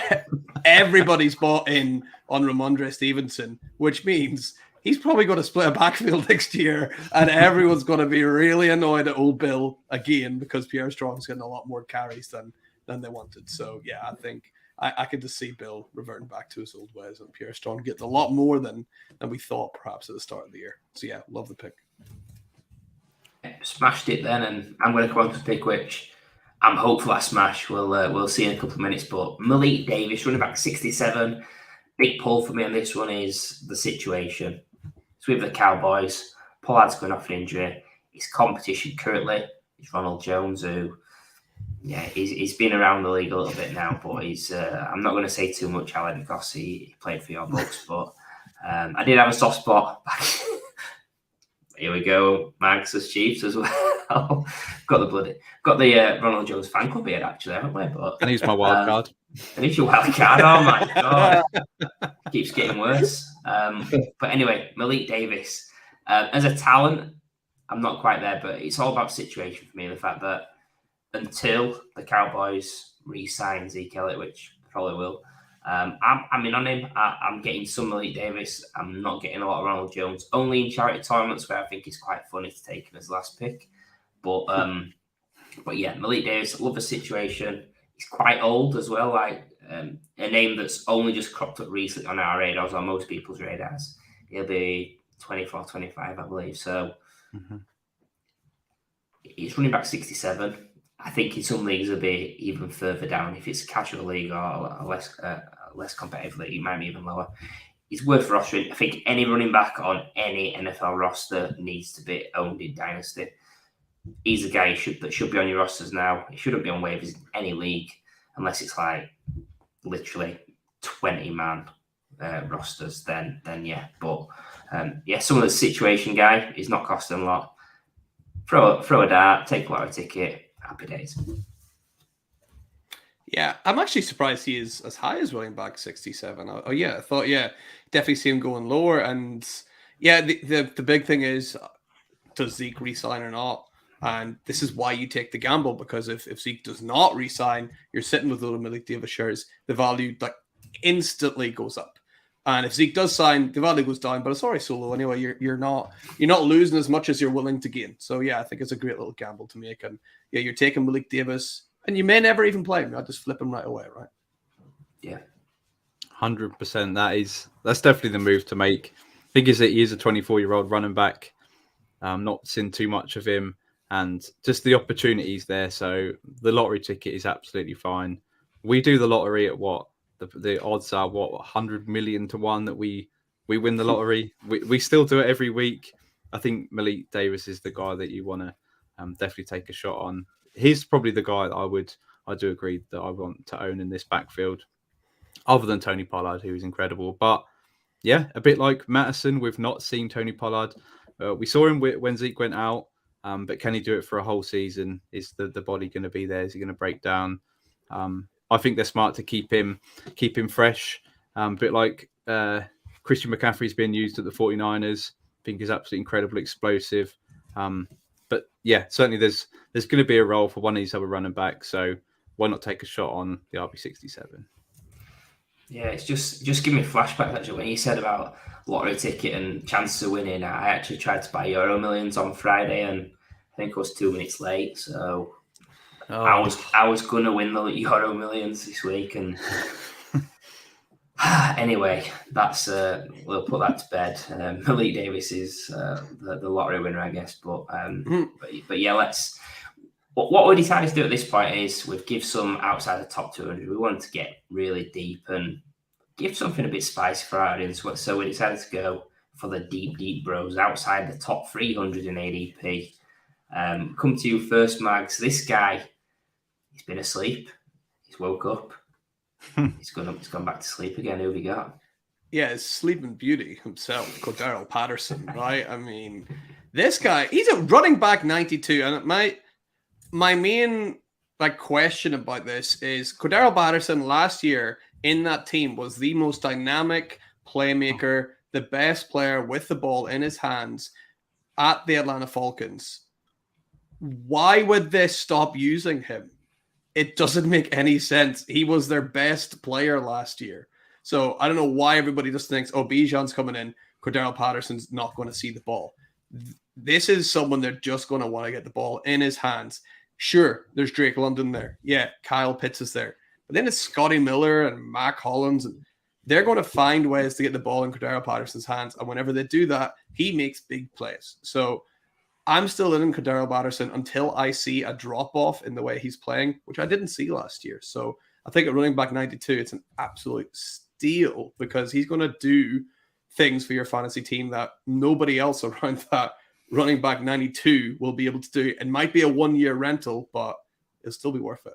everybody's bought in on Ramondre Stevenson, which means he's probably going to split a backfield next year, and everyone's going to be really annoyed at old Bill again because Pierre Strong's getting a lot more carries than they wanted. So, yeah, I think I could just see Bill reverting back to his old ways and Pierre Strong getting a lot more than we thought perhaps at the start of the year. So, yeah, love the pick. Smashed it then, and I'm going to come on to pick which I'm hopeful I smash. We'll see in a couple of minutes. But Malik Davis, running back 67. Big pull for me on this one is the situation. It's with the Cowboys. Pollard's going off an injury. His competition currently is Ronald Jones, who, yeah, he's been around the league a little bit now, but he's. I'm not going to say too much, Alan, because he played for your Bucks, but I did have a soft spot back. Here we go, Mags as Chiefs as well. got the Ronald Jones fan club here, actually, haven't we? But and he's my wild card. And he's your wild card. Oh my god, keeps getting worse. But anyway, Malik Davis, as a talent, I'm not quite there, but it's all about situation for me. The fact that until the Cowboys re-sign Zeke Elliott, which probably will, I'm in on him. I'm getting some Malik Davis. I'm not getting a lot of Ronald Jones. Only in charity tournaments where I think it's quite funny to take him as last pick. But yeah, Malik Davis, love the situation. He's quite old as well, a name that's only just cropped up recently on our radars, on most people's radars. He'll be 24, 25, I believe. So he's running back 67. I think in some leagues it'll be even further down. If it's a casual league or a less competitive league, it might be even lower. He's worth rostering. I think any running back on any NFL roster needs to be owned in Dynasty. He's a guy that should be on your rosters now. He shouldn't be on waivers in any league unless it's literally 20-man rosters. Then yeah. But yeah, some of the situation guy is not costing a lot. Throw a dart, take a lottery ticket. Happy days. Yeah, I'm actually surprised he is as high as running back 67. Oh yeah, I thought definitely see him going lower. And yeah, the big thing is, does Zeke resign or not? And this is why you take the gamble, because if Zeke does not resign, you're sitting with little Malik Davis shares. The value instantly goes up. And if Zeke does sign, the value goes down, but it's already so low anyway. You're not losing as much as you're willing to gain. So yeah, I think it's a great little gamble to make. And yeah, you're taking Malik Davis, and you may never even play him. I'll just flip him right away, right? Yeah. 100%. That's definitely the move to make. Thing is that he is a 24-year-old running back. Not seen too much of him, and just the opportunities there. So the lottery ticket is absolutely fine. We do the lottery at what the odds are 100 million to 1 that we win the lottery. We still do it every week. I think Malik Davis is the guy that you want to definitely take a shot on. He's probably the guy that I do agree that I want to own in this backfield, other than Tony Pollard, who is incredible. But yeah, a bit like Madison, we've not seen Tony Pollard. We saw him when Zeke went out, but can he do it for a whole season? Is the body going to be there? Is he going to break down? I think they're smart to keep him fresh. A bit like Christian McCaffrey's been used at the 49ers. I think he's absolutely incredible, explosive. But yeah, certainly there's going to be a role for one of these other running backs. So why not take a shot on the RB67? Yeah, it's just giving me flashbacks actually when you said about lottery ticket and chances of winning. I actually tried to buy Euro Millions on Friday, and I think I was 2 minutes late. So I was gonna win the Euro Millions this week, and anyway, that's we'll put that to bed. Malik Davis is the lottery winner, I guess. But yeah, let's. What we decided to do at this point is we've give some outside the top 200. We wanted to get really deep and give something a bit spicy for our audience. So we decided to go for the deep bros outside the top 300 in ADP. Come to you first, Mags. This guy, he's been asleep. He's woke up. He's gone back to sleep again. Who have you got? Yeah, it's Sleeping Beauty himself, Cordarrelle Patterson, right? I mean, this guy, he's a running back 92, and my main question about this is Cordarrelle Patterson last year in that team was the most dynamic playmaker, the best player with the ball in his hands at the Atlanta Falcons. Why would they stop using him? It doesn't make any sense. He was their best player last year. So I don't know why everybody just thinks, Bijan's coming in, Cordarrelle Patterson's not going to see the ball. This is someone they're just going to want to get the ball in his hands. Sure, there's Drake London there. Yeah, Kyle Pitts is there. But then it's Scotty Miller and Mac Hollins. And they're going to find ways to get the ball in Cordarrelle Patterson's hands. And whenever they do that, he makes big plays. So I'm still in Cordarrelle Patterson until I see a drop-off in the way he's playing, which I didn't see last year. So I think at running back 92, it's an absolute steal because he's going to do things for your fantasy team that nobody else around that running back 92 will be able to do. It might be a 1-year rental, but it'll still be worth it.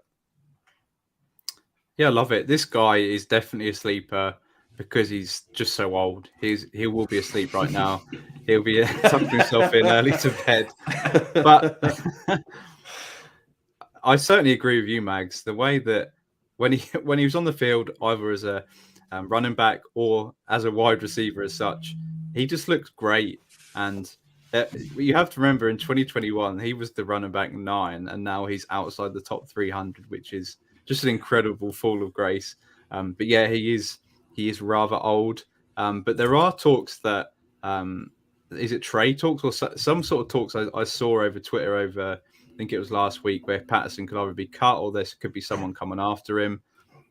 Yeah, I love it. This guy is definitely a sleeper because he's just so old. He will be asleep right now. He'll be tucking himself in early to bed. But I certainly agree with you, Mags. The way that when he was on the field, either as a running back or as a wide receiver as such, he just looked great. And you have to remember in 2021, he was the running back 9, and now he's outside the top 300, which is just an incredible fall of grace. But yeah, he is rather old. But there are talks that, is it trade talks or some sort of talks I saw over Twitter over, I think it was last week, where Patterson could either be cut or there could be someone coming after him.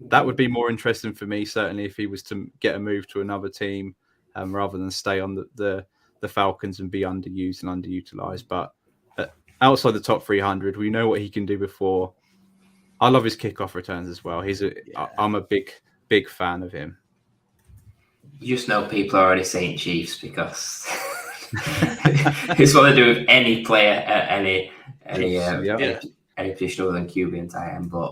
That would be more interesting for me, certainly, if he was to get a move to another team rather than stay on the Falcons and be underused and underutilized. But outside the top 300, we know what he can do before. I love his kickoff returns as well. I'm a big fan of him. You just know people are already saying Chiefs because it's what they do with any player at any position other than QB and tight end. But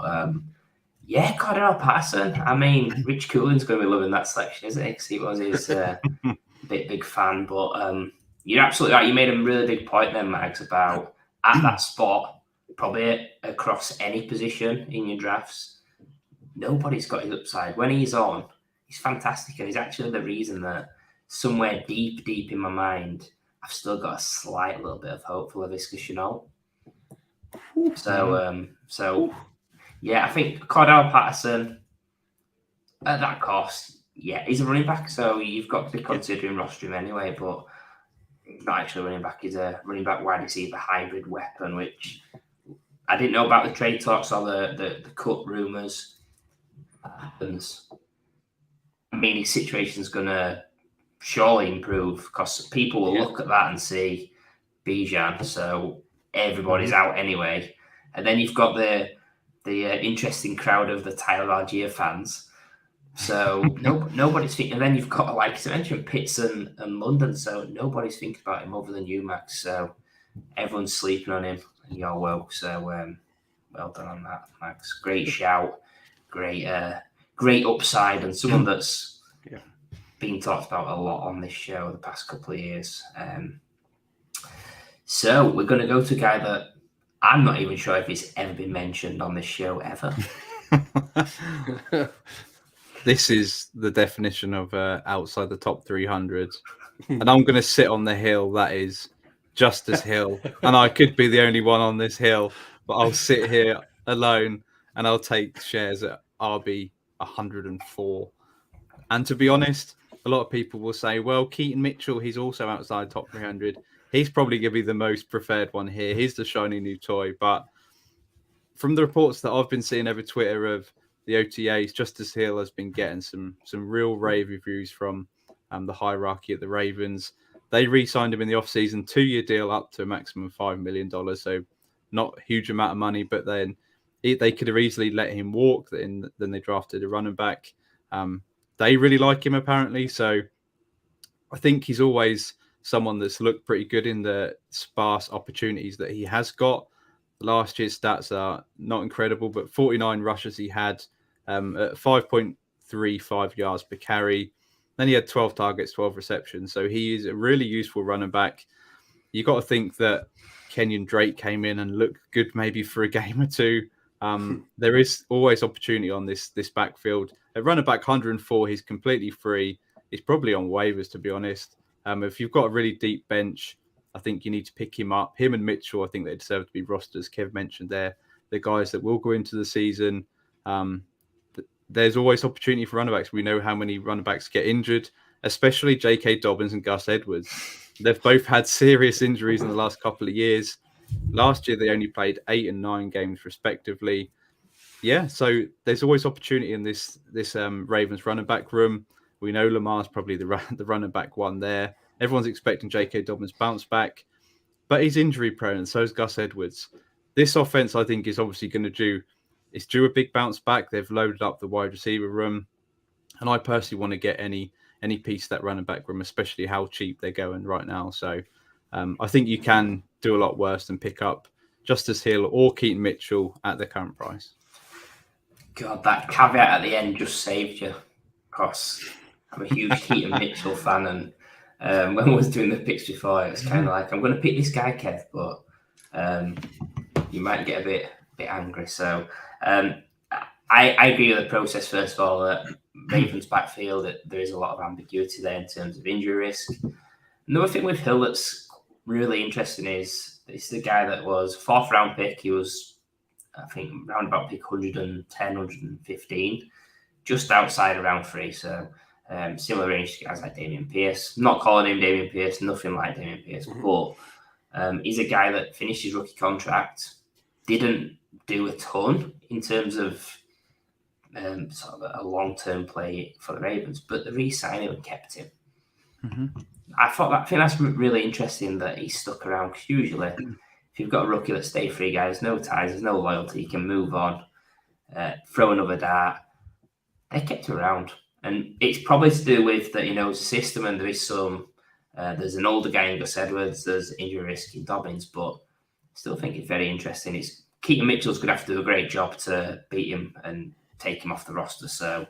Cordarrelle Patterson. I mean, Rich Coolin's going to be loving that selection, isn't he? Because he was his big fan. But you're absolutely right. You made a really big point then, Mags, about at that spot, probably across any position in your drafts, nobody's got his upside. When he's on, he's fantastic, and he's actually the reason that somewhere deep in my mind, I've still got a slight little bit of hope for Laviska Shenault. So yeah, I think Cordarrelle Patterson at that cost, yeah, he's a running back, so you've got to be considering rostering anyway, but not actually running back. He's a running back wide receiver hybrid weapon, which I didn't know about the trade talks or the cut rumours. Happens. I mean, his situation's going to surely improve because people will look at that and see Bijan, so everybody's out anyway. And then you've got the interesting crowd of the Tyler Algier fans. So nobody's thinking. And then you've got, like I mentioned, Pitts and London. So nobody's thinking about him other than you, Max. So everyone's sleeping on him. And you're woke. So well done on that, Max. Great shout. Great upside, and someone that's been talked about a lot on this show the past couple of years. So we're going to go to a guy that I'm not even sure if he's ever been mentioned on this show ever. This is the definition of outside the top 300. And I'm going to sit on the hill that is Justice Hill. And I could be the only one on this hill, but I'll sit here alone and I'll take shares at RB 104. And to be honest, a lot of people will say, well, Keaton Mitchell, he's also outside top 300. He's probably going to be the most preferred one here. He's the shiny new toy. But from the reports that I've been seeing over Twitter of the OTAs, Justice Hill has been getting some real rave reviews from the hierarchy at the Ravens. They re-signed him in the offseason, 2-year deal up to a maximum $5 million. So not a huge amount of money, but then they could have easily let him walk. Then they drafted a running back. They really like him, apparently. So I think he's always someone that's looked pretty good in the sparse opportunities that he has got. Last year's stats are not incredible, but 49 rushes he had at 5.35 yards per carry. Then he had 12 targets, 12 receptions. So he is a really useful running back. You got to think that Kenyon Drake came in and looked good maybe for a game or two. There is always opportunity on this backfield. At running back 104, he's completely free. He's probably on waivers, to be honest. If you've got a really deep bench, I think you need to pick him up. Him and Mitchell, I think they deserve to be rosters. Kev mentioned there, the guys that will go into the season. There's always opportunity for running backs. We know how many running backs get injured, especially J.K. Dobbins and Gus Edwards. They've both had serious injuries in the last couple of years. Last year, they only played 8 and 9 games respectively. Yeah, so there's always opportunity in this Ravens running back room. We know Lamar's probably the running back one there. Everyone's expecting J.K. Dobbins bounce back, but he's injury prone, and so is Gus Edwards. This offense, I think, is obviously going to due a big bounce back. They've loaded up the wide receiver room, and I personally want to get any piece of that running back room, especially how cheap they're going right now. So I think you can do a lot worse than pick up Justice Hill or Keaton Mitchell at the current price. God, that caveat at the end just saved you, because I'm a huge Keaton Mitchell fan, and when I was doing the picks before, it was kind of like, I'm going to pick this guy, Kev, but you might get a bit angry. So I agree with the process, first of all, that Ravens backfield, that there is a lot of ambiguity there in terms of injury risk. Another thing with Hill that's really interesting is it's the guy that was 4th round pick. He was, I think, round about pick 110, 115, just outside of round 3. So similar range to guys like Dameon Pierce. I'm not calling him Dameon Pierce, nothing like Dameon Pierce, but he's a guy that finished his rookie contract, didn't do a ton in terms of sort of a long-term play for the Ravens, but they re-signed him and kept him. I think that's really interesting that he stuck around, because usually if you've got a rookie that stay free guy, there's no ties, there's no loyalty, you can move on, throw another dart. They kept him around. And it's probably to do with that, system, and there is there's an older guy in Gus Edwards, there's injury risk in Dobbins, but I still think it's very interesting. Keaton Mitchell's going to have to do a great job to beat him and take him off the roster. So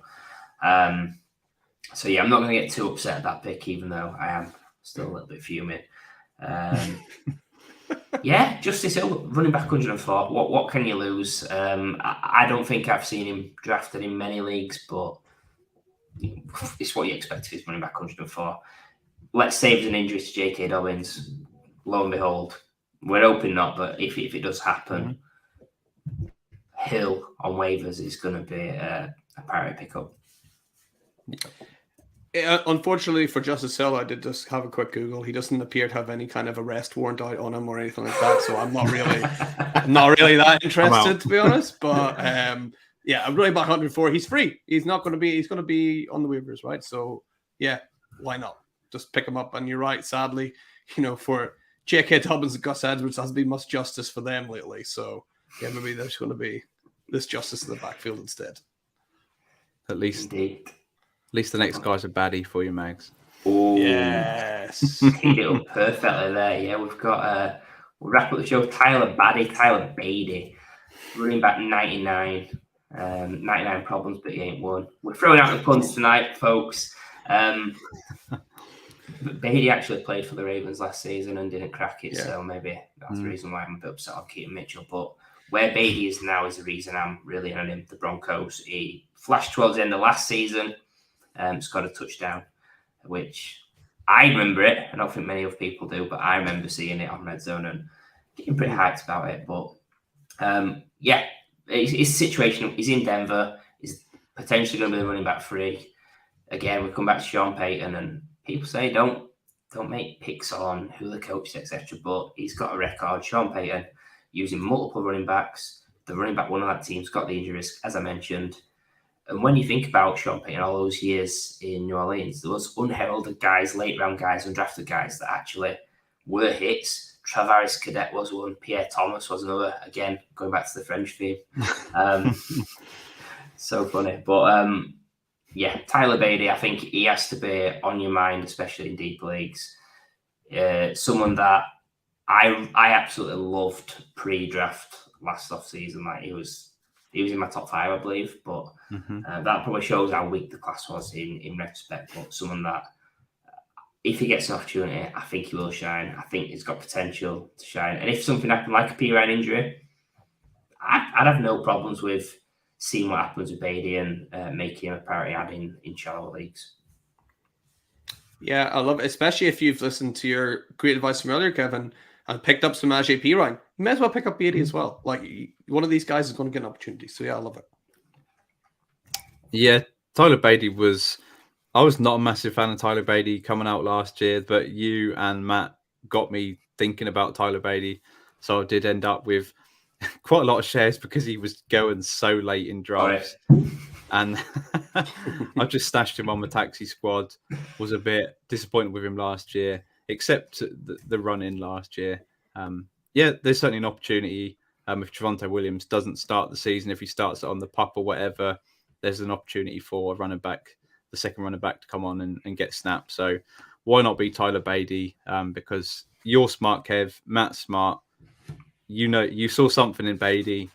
yeah, I'm not going to get too upset at that pick, even though I am still a little bit fuming. Yeah, Justice Hill, running back 104. What can you lose? I don't think I've seen him drafted in many leagues, but it's what you expect if he's running back 104. Let's say there's an injury to J.K. Dobbins. Lo and behold, we're hoping not, but if it does happen, Hill on waivers is going to be a priority pickup. Unfortunately for Justice Hill, I did just have a quick Google. He doesn't appear to have any kind of arrest warrant out on him or anything like that. So I'm not really that interested, to be honest. But Yeah, I'm running back 104. He's free. He's going to be on the waivers, right? So yeah, why not? Just pick him up. And you're right. Sadly, for J.K. Dobbins and Gus Edwards, hasn't been much justice for them lately. So yeah, maybe there's going to be this justice in the backfield instead. At least the next guy's a baddie for you, Mags. Oh yes, teed it up perfectly there. Yeah, we've got we'll wrap up the show. Tyler Badie, running back 99. 99 problems, but he ain't one. We're throwing out the puns tonight, folks. Badie actually played for the Ravens last season and didn't crack it, so maybe that's the reason why I'm a bit upset on Keaton Mitchell. But where Badie is now is the reason I'm really on him. The Broncos. He flashed towards the end of last season, scored a touchdown, which I remember it. I don't think many other people do, but I remember seeing it on Red Zone and getting pretty hyped about it. But his situation, he's in Denver, he's potentially going to be the running back 3. Again, we come back to Sean Payton, and people say don't make picks on who the coach is, etc. But he's got a record. Sean Payton using multiple running backs. The running back one of that team's got the injury risk, as I mentioned. And when you think about Sean Payton, all those years in New Orleans, there was unheralded guys, late round guys, undrafted guys that actually were hits. Travaris Cadet was one. Pierre Thomas was another. Again, going back to the French theme. So funny. But Tyler Badie, I think he has to be on your mind, especially in deep leagues. Someone that I absolutely loved pre-draft last off-season. Like he was in my top 5, I believe. But that probably shows how weak the class was in retrospect. But someone that, if he gets an opportunity, I think he will shine. I think he's got potential to shine. And if something happened like a Perine injury, I'd have no problems with seeing what happens with Badie and making him a priority add in shallow leagues. Yeah, I love it, especially if you've listened to your great advice from earlier, Kevin, and picked up Samaje Perine. You may as well pick up Badie as well. Like, one of these guys is going to get an opportunity. So, yeah, I love it. Yeah, Tyler Badie I was not a massive fan of Tyler Badie coming out last year, but you and Matt got me thinking about Tyler Badie. So I did end up with quite a lot of shares because he was going so late in drafts. And I just stashed him on my taxi squad. Was a bit disappointed with him last year, except the run-in last year. There's certainly an opportunity. If Javonte Williams doesn't start the season, if he starts it on the pup or whatever, there's an opportunity for a running back, the second running back, to come on and get snapped. So why not be Tyler Badie? Because you're smart, Kev. Matt's smart. You saw something in Badie.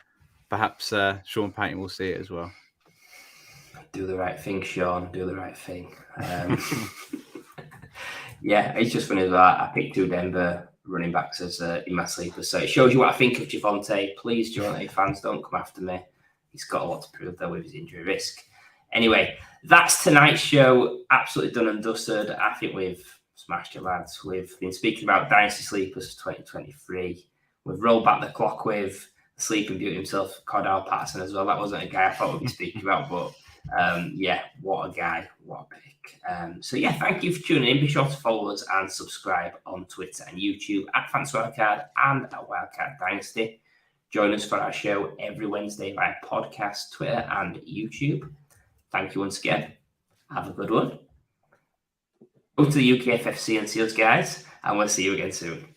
Perhaps Sean Payton will see it as well. Do the right thing, Sean. Do the right thing. It's just funny that I picked 2 Denver running backs as in my sleepers. So it shows you what I think of Javonte. Please, Javonte fans, don't come after me. He's got a lot to prove, though, with his injury risk. Anyway, that's tonight's show. Absolutely done and dusted. I think we've smashed it, lads. We've been speaking about Dynasty Sleepers for 2023. We've rolled back the clock with the sleeping beauty himself, Cordarrelle Patterson, as well. That wasn't a guy I thought we'd be speaking about, but what a guy. What a pick. Thank you for tuning in. Be sure to follow us and subscribe on Twitter and YouTube at Fantasy Wildcard and at Wildcard Dynasty. Join us for our show every Wednesday via podcast, Twitter, and YouTube. Thank you once again. Have a good one. Go to the UKFFC and see us, guys, and we'll see you again soon.